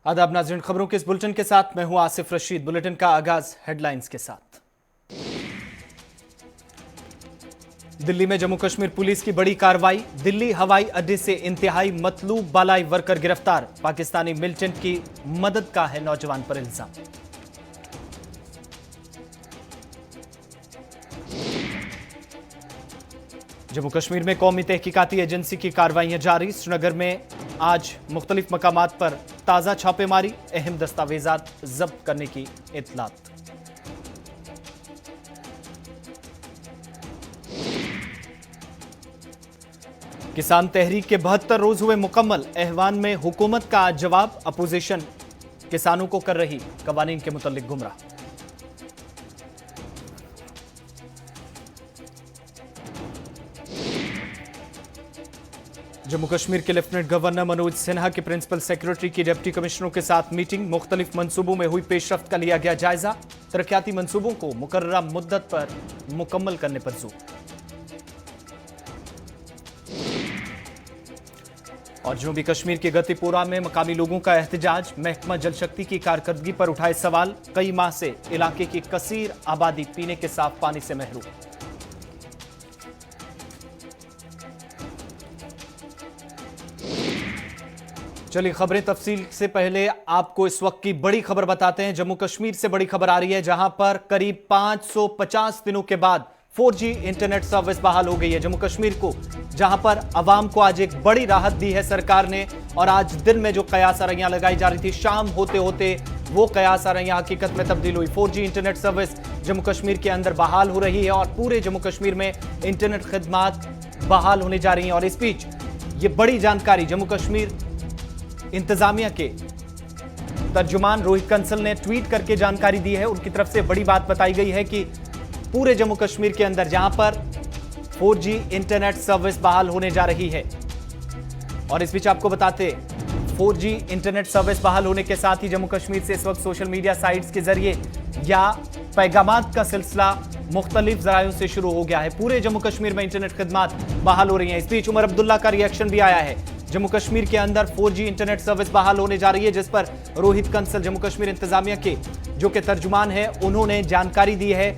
आदाब नाज़रीन, खबरों के इस बुलेटिन के साथ मैं हूं आसिफ रशीद। बुलेटिन का आगाज हेडलाइंस के साथ। दिल्ली में जम्मू कश्मीर पुलिस की बड़ी कार्रवाई। दिल्ली हवाई अड्डे से इंतहाई मतलूब बालाई वर्कर गिरफ्तार। पाकिस्तानी मिलिटेंट की मदद का है नौजवान पर इल्जाम। जम्मू कश्मीर में कौमी तहकीकाती एजेंसी की कार्रवाइयां जारी। श्रीनगर में आज मुख्तलिफ मकामात पर ताजा छापेमारी। अहम दस्तावेजात जब्त करने की इत्तलात। किसान तहरीक के 72 रोज हुए मुकम्मल। ऐवान में हुकूमत का आज जवाब। अपोजिशन किसानों को कर रही कवानीन के मुतल्लिक गुमराह। जम्मू कश्मीर के लेफ्टिनेंट गवर्नर मनोज सिन्हा के प्रिंसिपल सेक्रेटरी की डिप्टी कमिश्नरों के साथ मीटिंग। मुख्तलिफ मंसूबों में हुई पेशरफ्त का लिया गया जायजा। तरक्याती मंसूबों को मुकर्ररा मुद्दत पर मुकम्मल करने पर जोर। और जनूबी कश्मीर के गतिपोरा में मकामी लोगों का एहतजाज। महकमा जल शक्ति की कारकर्दगी पर उठाए सवाल। कई माह से इलाके की कसीर आबादी पीने के साफ पानी से महरूम। चलिए खबरें तफसील से पहले आपको इस वक्त की बड़ी खबर बताते हैं। जम्मू कश्मीर से बड़ी खबर आ रही है, जहां पर करीब 550 दिनों के बाद 4G इंटरनेट सर्विस बहाल हो गई है जम्मू कश्मीर को, जहां पर आवाम को आज एक बड़ी राहत दी है सरकार ने। और आज दिन में जो कयास आरैयां लगाई जा रही थी, शाम होते होते वो कयास आरैयां हकीकत में तब्दील हुई। 4G internet service Jammu Kashmir के अंदर बहाल हो रही है और पूरे जम्मू कश्मीर में इंटरनेट खिदमात बहाल होने जा रही हैं। और इस बीच ये बड़ी जानकारी जम्मू कश्मीर इंतजामिया के तर्जुमान रोहित कंसल ने ट्वीट करके जानकारी दी है। उनकी तरफ से बड़ी बात बताई गई है कि पूरे जम्मू कश्मीर के अंदर जहां पर 4G इंटरनेट सर्विस बहाल होने जा रही है। और इस बीच आपको बताते 4G इंटरनेट सर्विस बहाल होने के साथ ही जम्मू कश्मीर से इस वक्त सोशल मीडिया साइट्स के जरिए या पैगामात का सिलसिला मुख्तलिफ जरायों से शुरू हो गया है। पूरे जम्मू कश्मीर में इंटरनेट खिदमात बहाल हो रही है। इस बीच उमर अब्दुल्ला का रिएक्शन भी आया है। जम्मू कश्मीर के अंदर 4G इंटरनेट सर्विस बहाल होने जा रही है, जिस पर रोहित कंसल जम्मू कश्मीर इंतजामिया के जो कि तर्जुमान है, उन्होंने जानकारी दी है।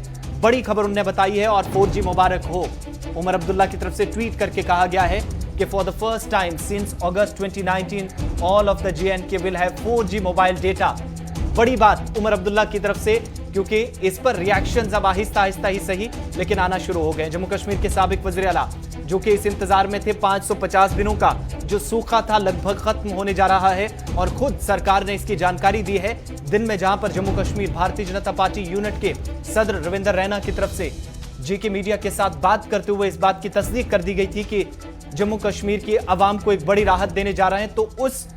बड़ी खबर उन्होंने बताई है और 4G मुबारक हो। उमर अब्दुल्ला की तरफ से ट्वीट करके कहा गया है कि for the first time since August 2019 all of the JNK will have 4G mobile data. बड़ी बात उमर अब्दुल्ला की तरफ से, क्योंकि इस पर रिएक्शंस अब आहिस्ता आहिस्ता ही सही लेकिन आना शुरू हो गए। जम्मू कश्मीर के साबिक वज़ीर आला जो कि इस इंतजार में थे 550 दिनों का जो सूखा था लगभग खत्म होने जा रहा है और खुद सरकार ने इसकी जानकारी दी है दिन में, जहां पर जम्मू कश्मीर भारतीय जनता पार्टी यूनिट के सदर रविंदर रैना की तरफ से JK मीडिया के साथ बात करते हुए इस बात की तस्दीक कर दी गई थी कि जम्मू कश्मीर की आवाम को एक बड़ी राहत देने जा रहे हैं। तो उस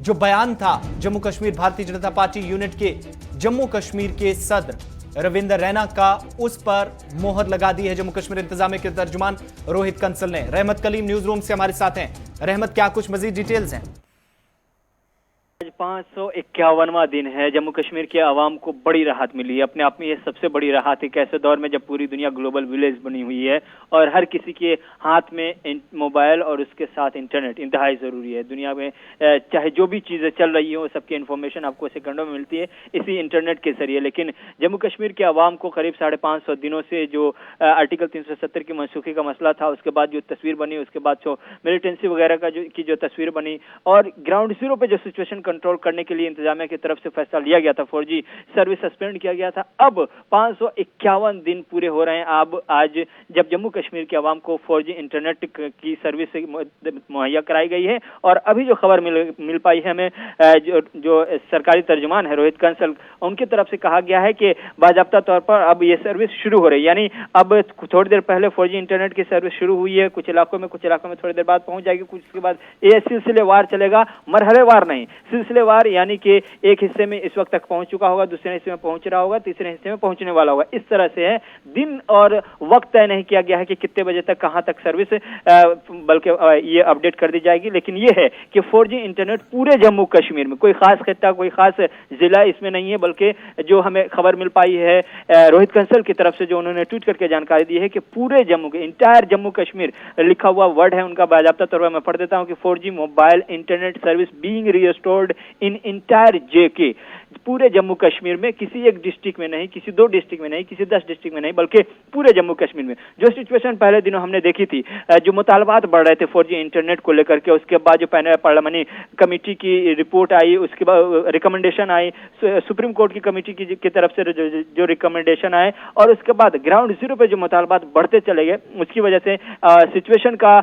जो बयान था जम्मू कश्मीर भारतीय जनता पार्टी यूनिट के जम्मू कश्मीर के सदर रविंदर रैना का, उस पर मोहर लगा दी है जम्मू कश्मीर इंतजामिया के तर्जुमान रोहित कंसल ने। रहमत कलीम न्यूज रूम से हमारे साथ हैं। रहमत, क्या कुछ मजीद डिटेल्स हैं? आज 551वां दिन है। जम्मू कश्मीर के आवाम को बड़ी राहत मिली है। अपने आप में ये सबसे बड़ी राहत है कि ऐसे दौर में जब पूरी दुनिया ग्लोबल विलेज बनी हुई है और हर किसी के हाथ में मोबाइल और उसके साथ इंटरनेट इंतहाई ज़रूरी है। दुनिया में चाहे जो भी चीज़ें चल रही हो, सबकी इन्फॉर्मेशन आपको सेकंडों में मिलती है इसी इंटरनेट के जरिए। लेकिन जम्मू कश्मीर के आवाम को करीब 550 दिनों से जो आर्टिकल 370 की मनसूखी का मसला था, उसके बाद जो तस्वीर बनी, उसके बाद जो मिलिटेंसी वगैरह का जो तस्वीर बनी और ग्राउंड जीरो पे जो सिचुएशन कंट्रोल करने के लिए इंतजामिया की तरफ से फैसला लिया गया था, 4G सर्विस सस्पेंड किया गया था। अब 551 दिन पूरे हो रहे हैं। अब आज जब जम्मू कश्मीर के आवाम को 4G इंटरनेट की सर्विस मुहैया कराई गई है और अभी जो खबर मिल पाई है हमें, जो सरकारी तर्जुमान है रोहित कंसल, उनकी तरफ से कहा गया है कि बाज़ाब्ता तौर पर अब ये सर्विस शुरू हो रही है। यानी अब थोड़ी देर पहले 4G इंटरनेट की सर्विस शुरू हुई है कुछ इलाकों में थोड़ी देर बाद पहुंच जाएगी, कुछ के बाद ये सिलसिलेवार चलेगा, मरहलेवार नहीं, सिलसिलेवार। यानी कि एक हिस्से में इस वक्त तक पहुंच चुका होगा, दूसरे हिस्से में पहुंच रहा होगा, तीसरे हिस्से में पहुंचने वाला होगा। इस तरह से है। दिन और वक्त तय नहीं किया गया है कि कितने बजे तक कहां तक सर्विस, बल्कि ये अपडेट कर दी जाएगी। लेकिन ये है कि 4G इंटरनेट पूरे जम्मू कश्मीर में, कोई खास खित्ता, कोई खास जिला इसमें नहीं है, बल्कि जो हमें खबर मिल पाई है रोहित कंसल की तरफ से, जो उन्होंने ट्वीट करके जानकारी दी है कि पूरे जम्मू के इंटायर जम्मू कश्मीर लिखा हुआ वर्ड है उनका, बाज़ाब्ता तौर पर मैं पढ़ देता हूं कि 4G mobile internet service being restored in entire JK पूरे जम्मू कश्मीर में, किसी एक डिस्ट्रिक्ट में नहीं, किसी 2 डिस्ट्रिक्ट में नहीं, किसी 10 डिस्ट्रिक्ट में नहीं, बल्कि पूरे जम्मू कश्मीर में जो सिचुएशन पहले दिनों हमने देखी थी, जो मुतालबात बढ़ रहे थे 4G इंटरनेट को लेकर के, उसके बाद जो पार्लियामानी कमेटी की रिपोर्ट आई, उसके बाद रिकमेंडेशन आई, सुप्रीम कोर्ट की कमेटी की तरफ से जो रिकमेंडेशन आए, और उसके बाद ग्राउंड जीरो पे जो मुतालबात बढ़ते चले गए, उसकी वजह से सिचुएशन का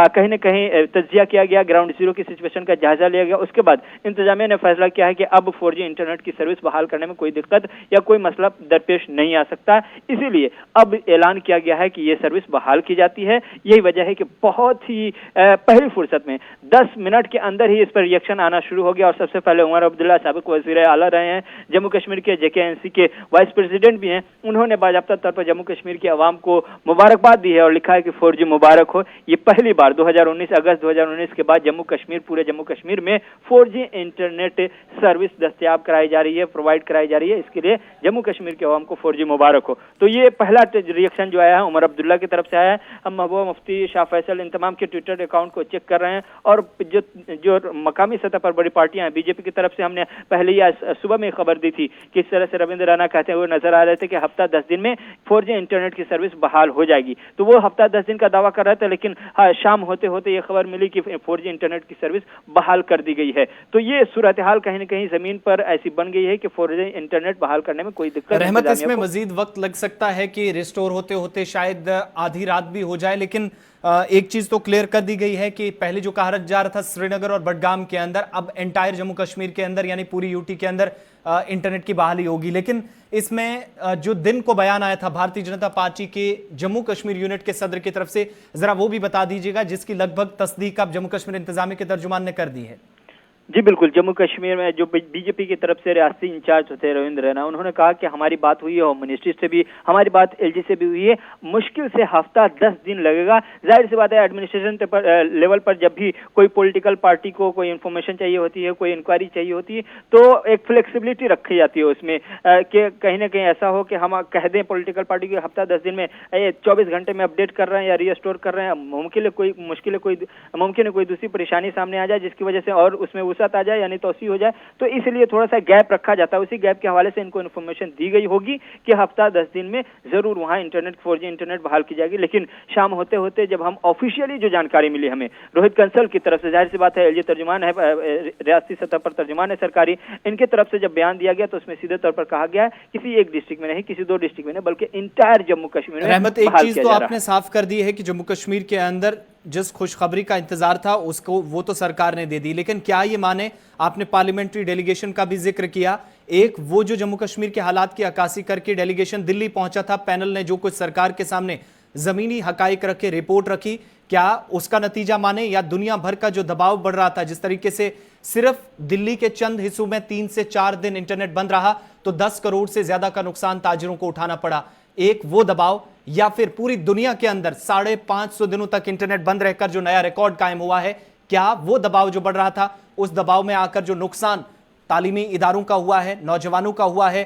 कहीं न कहीं तज्जिया किया गया, ग्राउंड जीरो की सिचुएशन का जायजा लिया गया। उसके बाद इंतजामिया ने फैसला किया है कि अब 4G इंटरनेट की सर्विस बहाल करने में कोई दिक्कत या कोई मसला दरपेश नहीं आ सकता, इसीलिए अब ऐलान किया गया है कि यह सर्विस बहाल की जाती है। यही वजह है कि बहुत ही पहली फुर्सत में 10 मिनट के अंदर ही इस पर रिएक्शन आना शुरू हो गया, और सबसे पहले उमर अब्दुल्ला साबिक वज़ीर आला रहे हैं, जम्मू कश्मीर के JKNC के वाइस प्रेसिडेंट भी हैं, उन्होंने बाज़ाब्ता तौर पर जम्मू कश्मीर की आवाम को मुबारकबाद दी है और लिखा है कि 4G मुबारक हो। ये पहली बार अगस्त 2019 के बाद पूरे जम्मू कश्मीर में 4G इंटरनेट सर्विस दस्तयाब कराई जा रही है, प्रोवाइड कराई जा रही है। इसके लिए जम्मू कश्मीर के अवाम को 4G मुबारक हो। तो ये पहला रिएक्शन जो आया है उमर अब्दुल्ला की तरफ से आया है। हम महबूबा मुफ्ती, शाह फैसल, इन तमाम के ट्विटर अकाउंट को चेक कर रहे हैं, और जो मकामी सतह पर बड़ी पार्टियां हैं, बीजेपी की तरफ से हमने पहले ही आज सुबह में खबर दी थी कि इस तरह से रविंद्र राणा कहते हुए नजर आ रहे थे कि हफ्ता 10 दिन में 4G इंटरनेट की सर्विस बहाल हो जाएगी। तो वो हफ्ता 10 दिन का दावा कर रहे थे, लेकिन शाम होते होते ये खबर मिली कि 4G इंटरनेट की सर्विस बहाल कर दी गई है। तो ये सूरत हाल कहीं न कहीं जमीन पर ऐसी बन गई है कि 4G इंटरनेट बहाल करने में कोई दिक्कत नहीं। रहमत, इसमें मजीद वक्त लग सकता है कि रिस्टोर होते होते शायद आधी रात भी हो जाए, लेकिन एक चीज तो क्लियर कर दी गई है कि पहले जो कहा जा रहा था श्रीनगर और बडगाम के अंदर, अब एंटायर जम्मू कश्मीर के अंदर यानी पूरी यूटी के अंदर इंटरनेट की बहाली होगी। लेकिन इसमें जो दिन को बयान आया था भारतीय जनता पार्टी के जम्मू कश्मीर यूनिट के सदर की तरफ से, जरा वो भी बता दीजिएगा, जिसकी लगभग तस्दीक अब जम्मू कश्मीर इंतजामिया के तर्जुमान ने कर दी है। जी बिल्कुल, जम्मू कश्मीर में जो बीजेपी की तरफ से रियासती इंचार्ज होते हैं रविंद्र रैना, उन्होंने कहा कि हमारी बात हुई है होम मिनिस्ट्री से भी, हमारी बात LG से भी हुई है, मुश्किल से हफ्ता 10 दिन लगेगा। जाहिर सी बात है, एडमिनिस्ट्रेशन लेवल पर जब भी कोई पॉलिटिकल पार्टी को कोई इन्फॉर्मेशन चाहिए होती है, कोई इंक्वायरी चाहिए होती है, तो एक फ्लेक्सिबिलिटी रखी जाती है उसमें कि कहीं ना कहीं ऐसा हो कि हम कह दें पॉलिटिकल पार्टी को हफ्ता 10 दिन में 24 घंटे में अपडेट कर रहे हैं या रीस्टोर कर रहे हैं, मुमकिन है कोई दूसरी परेशानी सामने आ जाए जिसकी वजह से और उसमें वसअत आ जाए यानी तोसी हो जाए, तो इसलिए थोड़ा सा गैप रखा जाता है। उसी गैप के हवाले से इनको इन्फॉर्मेशन दी गई होगी कि हफ्ता 10 दिन में जरूर वहां 4G इंटरनेट बहाल की जाएगी। लेकिन शाम होते होते जब हम ऑफिशियली जो जानकारी मिली हमें रोहित कंसल की तरफ से, जाहिर सी बात है LG तर्जुमान है, रियासती सतह पर तर्जुमान है सरकारी, इनके तरफ से जब बयान दिया गया तो उसमें सीधे तौर पर कहा गया किसी एक डिस्ट्रिक्ट में नहीं, किसी 2 डिस्ट्रिक्ट में नहीं, बल्कि इंटायर जम्मू कश्मीर में। रहमत, एक चीज तो आपने साफ कर दी है कि जम्मू कश्मीर के अंदर जिस खुशखबरी का इंतजार था उसको वो तो सरकार ने दे दी, लेकिन क्या ये माने, आपने पार्लियामेंट्री डेलीगेशन का भी जिक्र किया, एक वो जो जम्मू कश्मीर के हालात की अक्कासी करके डेलीगेशन दिल्ली पहुंचा था, पैनल ने जो कुछ सरकार के सामने जमीनी हकाइक रखे, रिपोर्ट रखी, क्या उसका नतीजा माने, या दुनिया भर का जो दबाव बढ़ रहा था, जिस तरीके से सिर्फ दिल्ली के चंद हिस्सों में 3 से 4 दिन इंटरनेट बंद रहा तो 10 करोड़ से ज्यादा का नुकसान ताजिरों को उठाना पड़ा, एक वो दबाव, या फिर पूरी दुनिया के अंदर 550 दिनों तक इंटरनेट बंद रहकर जो नया रिकॉर्ड कायम हुआ है, क्या वो दबाव जो बढ़ रहा था, उस दबाव में आकर जो नुकसान तालीमी इदारों का हुआ है, नौजवानों का हुआ है,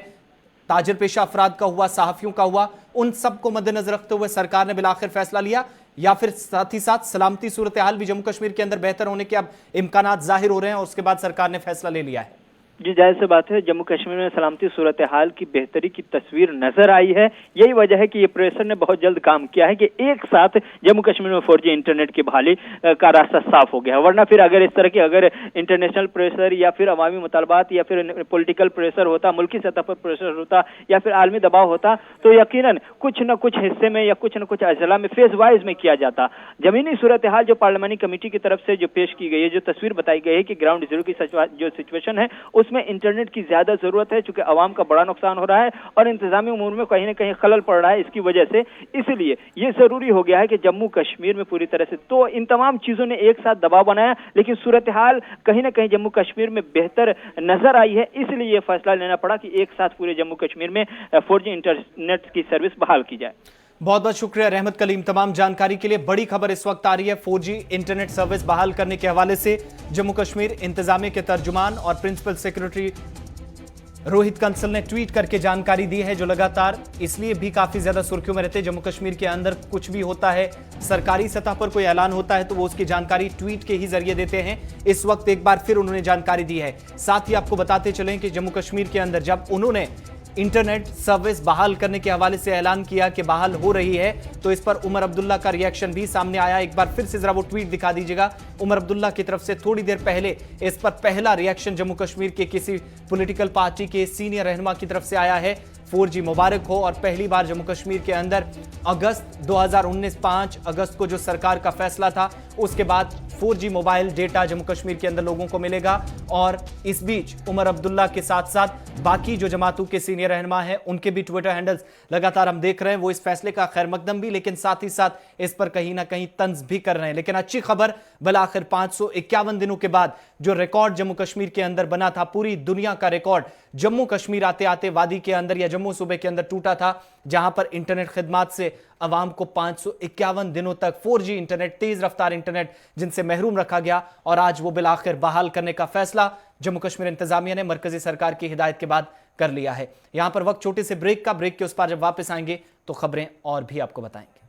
ताजिर पेशा अफराद का हुआ, सहाफियों का हुआ, उन सबको मद्देनजर रखते हुए सरकार ने बिलाखिर फैसला लिया, या फिर साथ ही साथ सलामती सूरत हाल भी जम्मू कश्मीर के अंदर बेहतर होने के अब इम्कानात जाहिर हो रहे हैं और उसके बाद सरकार ने फैसला ले लिया है? जी जाहिर सी बात है, जम्मू कश्मीर में सलामती सूरत हाल की बेहतरी की तस्वीर नजर आई है। यही वजह है कि ये प्रेशर ने बहुत जल्द काम किया है कि एक साथ जम्मू कश्मीर में 4G इंटरनेट की बहाली का रास्ता साफ हो गया है। वरना फिर अगर इस तरह के अगर इंटरनेशनल प्रेशर या फिर अवामी मुतालबात या फिर पॉलिटिकल प्रेशर होता, मुल्की सतह पर प्रेशर होता या फिर आलमी दबाव होता, तो यकीनन कुछ न कुछ हिस्से में या कुछ न कुछ अजला में फेज वाइज में किया जाता। जमीनी सूरत हाल जो पार्लियामानी कमेटी की तरफ से जो पेश की गई है, जो तस्वीर बताई गई है कि ग्राउंड जीरो की जो सिचुएशन है उसमें इंटरनेट की ज्यादा जरूरत है, चूंकि आवाम का बड़ा नुकसान हो रहा है और इंतजामी उमूर में कहीं न कहीं खलल पड़ रहा है इसकी वजह से। इसलिए ये जरूरी हो गया है कि जम्मू कश्मीर में पूरी तरह से, तो इन तमाम चीजों ने एक साथ दबाव बनाया, लेकिन सूरत हाल कहीं ना कहीं जम्मू कश्मीर में बेहतर नजर आई है। इसलिए यह फैसला लेना पड़ा कि एक साथ पूरे जम्मू कश्मीर में 4G इंटरनेट की सर्विस बहाल की जाए। बहुत बहुत शुक्रिया रहमत कलीम तमाम जानकारी के लिए। बड़ी खबर इस वक्त आ रही है 4G इंटरनेट सर्विस बहाल करने के हवाले से। जम्मू कश्मीर इंतजामिया के तर्जुमान और प्रिंसिपल सेक्रेटरी रोहित कंसल ने ट्वीट करके जानकारी दी है, जो लगातार इसलिए भी काफी ज्यादा सुर्खियों में रहते हैं। जम्मू कश्मीर के अंदर कुछ भी होता है, सरकारी सतह पर कोई ऐलान होता है तो वो उसकी जानकारी ट्वीट के ही जरिए देते हैं। इस वक्त एक बार फिर उन्होंने जानकारी दी है। साथ ही आपको बताते चलें कि जम्मू कश्मीर के अंदर जब उन्होंने इंटरनेट सर्विस बहाल करने के हवाले से ऐलान किया कि बहाल हो रही है, तो इस पर उमर अब्दुल्ला का रिएक्शन भी सामने आया। एक बार फिर से जरा वो ट्वीट दिखा दीजिएगा। उमर अब्दुल्ला की तरफ से थोड़ी देर पहले इस पर पहला रिएक्शन जम्मू कश्मीर के किसी पॉलिटिकल पार्टी के सीनियर रहनुमा की तरफ से आया है। 4G मुबारक हो। और पहली बार जम्मू कश्मीर के अंदर अगस्त 2019 5 अगस्त को जो सरकार का फैसला था, उसके बाद 4G mobile data Jammu Kashmir के अंदर लोगों को मिलेगा। और इस बीच उमर अब्दुल्ला के साथ साथ बाकी जो जमातों के सीनियर रहनुमा हैं, उनके भी ट्विटर हैंडल्स लगातार हम देख रहे हैं। वो इस फैसले का खैर मकदम भी, लेकिन साथ ही साथ इस पर कहीं ना कहीं तंज भी कर रहे हैं। लेकिन अच्छी खबर, बिलाखिर 551 दिनों के बाद जो रिकॉर्ड जम्मू कश्मीर के अंदर बना था, पूरी दुनिया का रिकॉर्ड जम्मू कश्मीर आते आते वादी के अंदर या जम्मू सूबे के अंदर टूटा था, जहां पर इंटरनेट खिदमात से अवाम को 551 दिनों तक 4G इंटरनेट, तेज रफ्तार इंटरनेट जिनसे महरूम रखा गया। और आज वो बिलाखिर बहाल करने का फैसला जम्मू कश्मीर इंतजामिया ने मरकजी सरकार की हिदायत के बाद कर लिया है। यहां पर वक्त छोटे से ब्रेक का, ब्रेक के उस पार जब वापस आएंगे तो खबरें और भी आपको बताएंगे।